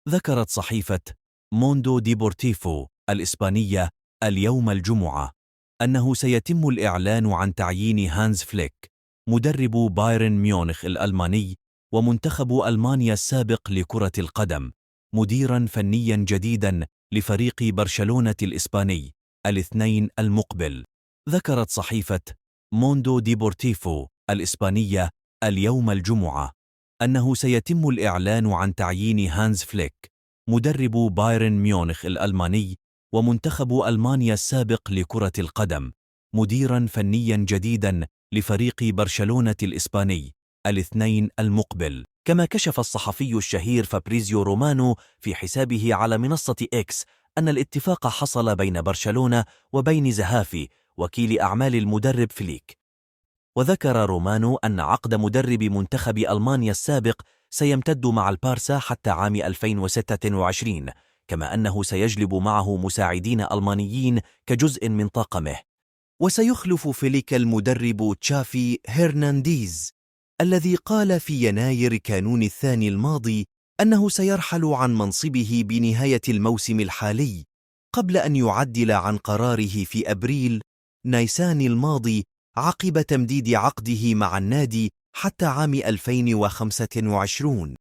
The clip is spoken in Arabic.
ذكرت صحيفة موندو ديبورتيفو الإسبانية اليوم الجمعة أنه سيتم الإعلان عن تعيين هانز فليك مدرب بايرن ميونخ الألماني ومنتخب ألمانيا السابق لكرة القدم مديراً فنياً جديداً لفريق برشلونة الإسباني الاثنين المقبل. ذكرت صحيفة موندو ديبورتيفو الإسبانية اليوم الجمعة أنه سيتم الإعلان عن تعيين هانز فليك مدرب بايرن ميونخ الألماني ومنتخب ألمانيا السابق لكرة القدم مديراً فنياً جديداً لفريق برشلونة الإسباني الاثنين المقبل. كما كشف الصحفي الشهير فابريزيو رومانو في حسابه على منصة إكس أن الاتفاق حصل بين برشلونة وبين زهافي وكيل أعمال المدرب فليك. وذكر رومانو أن عقد مدرب منتخب ألمانيا السابق سيمتد مع البارسا حتى عام 2026، كما أنه سيجلب معه مساعدين ألمانيين كجزء من طاقمه. وسيخلف فليك المدرب تشافي هرنانديز الذي قال في يناير كانون الثاني الماضي أنه سيرحل عن منصبه بنهاية الموسم الحالي قبل أن يعدل عن قراره في أبريل نيسان الماضي عقب تمديد عقده مع النادي حتى عام 2025.